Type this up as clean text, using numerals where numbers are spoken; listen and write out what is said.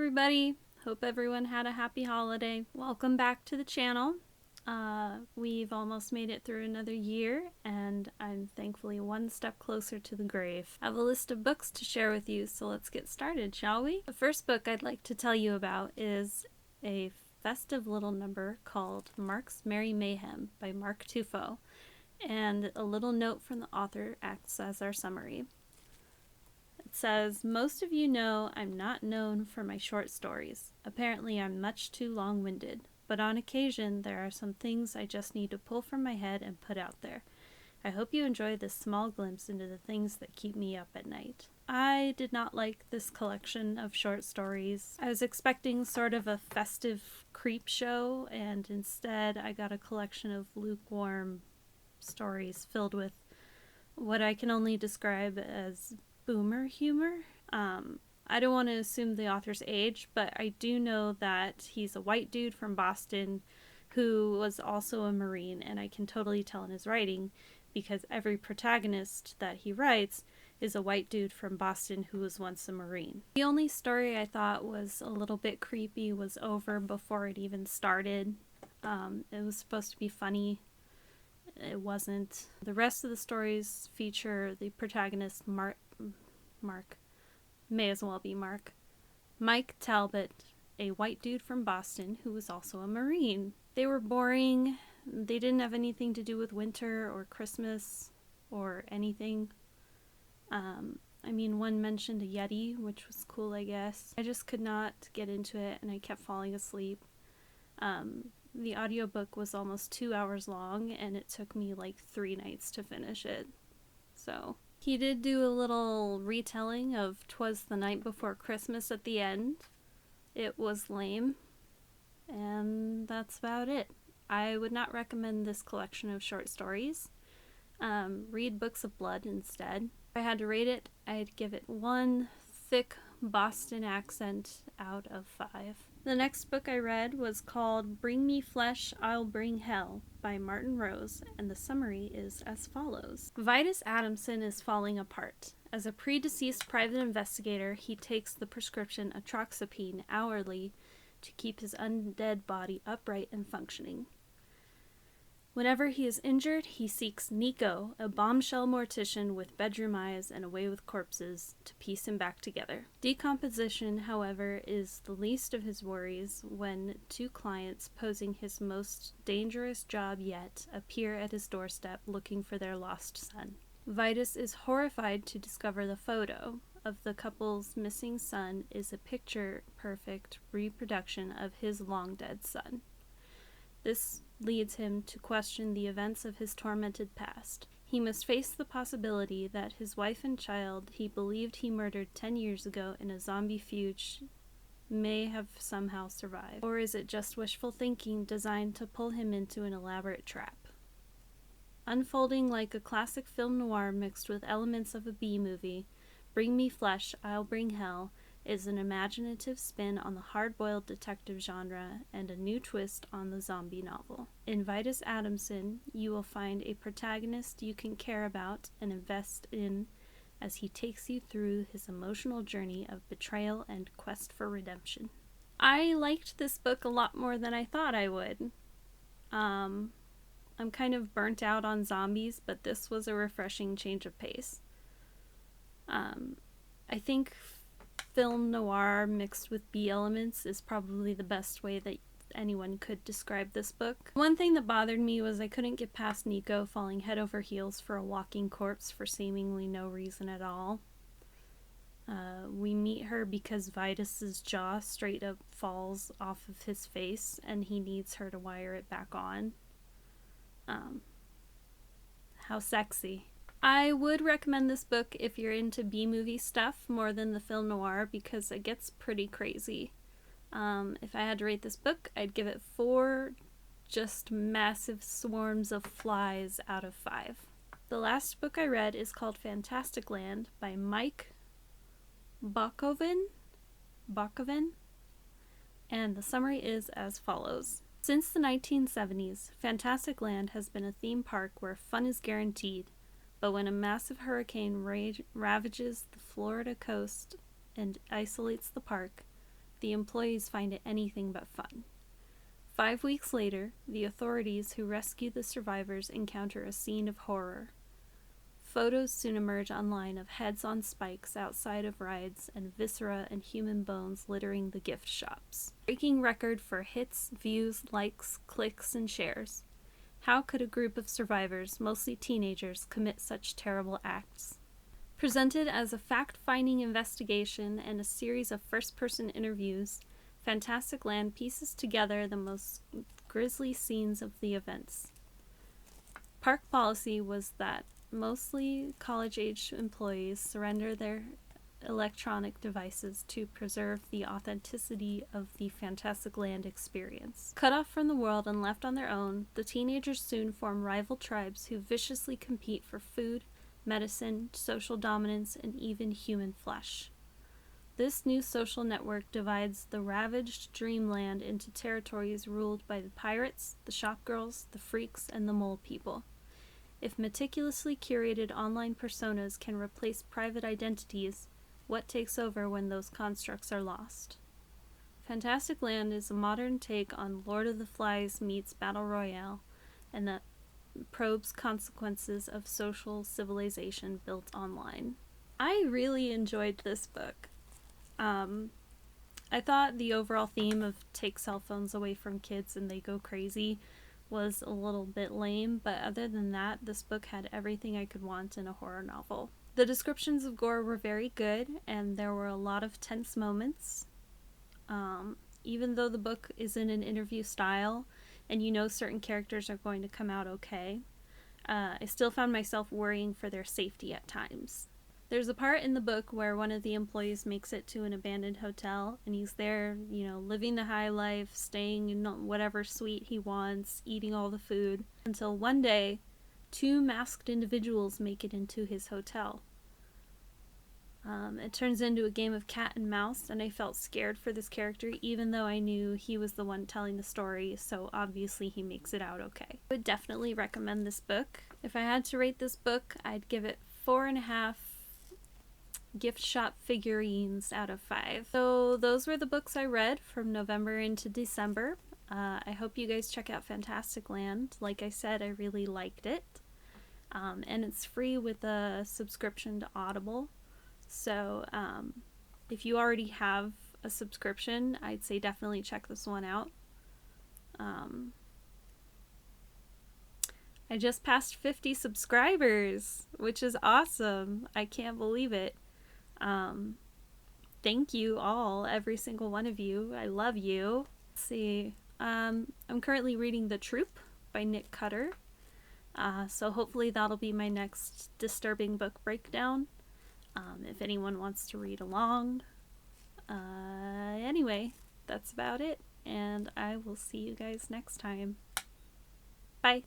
everybody. Hope everyone had a happy holiday. Welcome back to the channel. We've almost made it through another year, and I'm thankfully one step closer to the grave. I have a list of books to share with you, so let's get started, shall we? The first book I'd like to tell you about is a festive little number called Mark's Merry Mayhem by Mark Tufo, and a little note from the author acts as our summary. It says, "Most of you know I'm not known for my short stories. Apparently I'm much too long-winded, but on occasion there are some things I just need to pull from my head and put out there. I hope you enjoy this small glimpse into the things that keep me up at night." I did not like this collection of short stories. I was expecting sort of a festive creep show, and instead I got a collection of lukewarm stories filled with what I can only describe as boomer humor. I don't want to assume the author's age, but I do know that he's a white dude from Boston who was also a Marine, and I can totally tell in his writing because every protagonist that he writes is a white dude from Boston who was once a Marine. The only story I thought was a little bit creepy was over before it even started. It was supposed to be funny. It wasn't. The rest of the stories feature the protagonist Mark, may as well be Mark, Mike Talbot, a white dude from Boston who was also a Marine. They were boring. They didn't have anything to do with winter or Christmas or anything. I mean, one mentioned a Yeti, which was cool, I guess. I just could not get into it, and I kept falling asleep. The audiobook was almost 2 hours long, and it took me like 3 nights to finish it. So he did do a little retelling of 'Twas the Night Before Christmas at the end. It was lame, and that's about it. I would not recommend this collection of short stories. Read Books of Blood instead. If I had to rate it, I'd give it 1 thick Boston accent out of 5. The next book I read was called Bring Me Flesh, I'll Bring Hell by Martin Rose, and the summary is as follows. Vitus Adamson is falling apart. As a predeceased private investigator, he takes the prescription atroxapine hourly to keep his undead body upright and functioning. Whenever he is injured, he seeks Nico, a bombshell mortician with bedroom eyes and a way with corpses, to piece him back together. Decomposition, however, is the least of his worries when 2 clients posing his most dangerous job yet appear at his doorstep looking for their lost son. Vitus is horrified to discover the photo of the couple's missing son is a picture-perfect reproduction of his long-dead son. This leads him to question the events of his tormented past. He must face the possibility that his wife and child he believed he murdered 10 years ago in a zombie fugue may have somehow survived. Or is it just wishful thinking designed to pull him into an elaborate trap? Unfolding like a classic film noir mixed with elements of a B-movie, Bring Me Flesh, I'll Bring Hell is an imaginative spin on the hard-boiled detective genre and a new twist on the zombie novel. In Vitus Adamson, you will find a protagonist you can care about and invest in as he takes you through his emotional journey of betrayal and quest for redemption. I liked this book a lot more than I thought I would. I'm kind of burnt out on zombies, but this was a refreshing change of pace. I think film noir mixed with B elements is probably the best way that anyone could describe this book. One thing that bothered me was I couldn't get past Nico falling head over heels for a walking corpse for seemingly no reason at all. We meet her because Vitus's jaw straight up falls off of his face and he needs her to wire it back on. How sexy. I would recommend this book if you're into B-movie stuff more than the film noir because it gets pretty crazy. If I had to rate this book, I'd give it 4 just massive swarms of flies out of 5. The last book I read is called FantasticLand by Mike Bockoven, and the summary is as follows. Since the 1970s, FantasticLand has been a theme park where fun is guaranteed. But when a massive hurricane ravages the Florida coast and isolates the park, The employees find it anything but fun. 5 weeks later, the authorities who rescue the survivors encounter a scene of horror. Photos soon emerge online of heads on spikes outside of rides and viscera and human bones littering the gift shops. Breaking record for hits, views, likes, clicks, and shares. How could a group of survivors, mostly teenagers, commit such terrible acts? Presented as a fact-finding investigation and a series of first-person interviews, FantasticLand pieces together the most grisly scenes of the events. Park policy was that mostly college-age employees surrender their electronic devices to preserve the authenticity of the FantasticLand experience. Cut off from the world and left on their own, the teenagers soon form rival tribes who viciously compete for food, medicine, social dominance, and even human flesh. This new social network divides the ravaged dreamland into territories ruled by the pirates, the shopgirls, the freaks, and the mole people. If meticulously curated online personas can replace private identities, what takes over when those constructs are lost? FantasticLand is a modern take on Lord of the Flies meets Battle Royale, and that probes consequences of social civilization built online. I really enjoyed this book. I thought the overall theme of take cell phones away from kids and they go crazy was a little bit lame, but other than that, this book had everything I could want in a horror novel. The descriptions of gore were very good, and there were a lot of tense moments. Even though the book is in an interview style, and you know certain characters are going to come out okay, I still found myself worrying for their safety at times. There's a part in the book where one of the employees makes it to an abandoned hotel, and he's there, living the high life, staying in whatever suite he wants, eating all the food, until one day, 2 masked individuals make it into his hotel. It turns into a game of cat and mouse, and I felt scared for this character, even though I knew he was the one telling the story, so obviously he makes it out okay. I would definitely recommend this book. If I had to rate this book, I'd give it 4.5 gift shop figurines out of 5. So those were the books I read from November into December. I hope you guys check out FantasticLand. Like I said, I really liked it. And it's free with a subscription to Audible. So if you already have a subscription, I'd say definitely check this one out. I just passed 50 subscribers, which is awesome. I can't believe it. Thank you all, every single one of you. I love you. Let's see. I'm currently reading The Troop by Nick Cutter. So hopefully that'll be my next disturbing book breakdown. If anyone wants to read along. Anyway, that's about it. And I will see you guys next time. Bye.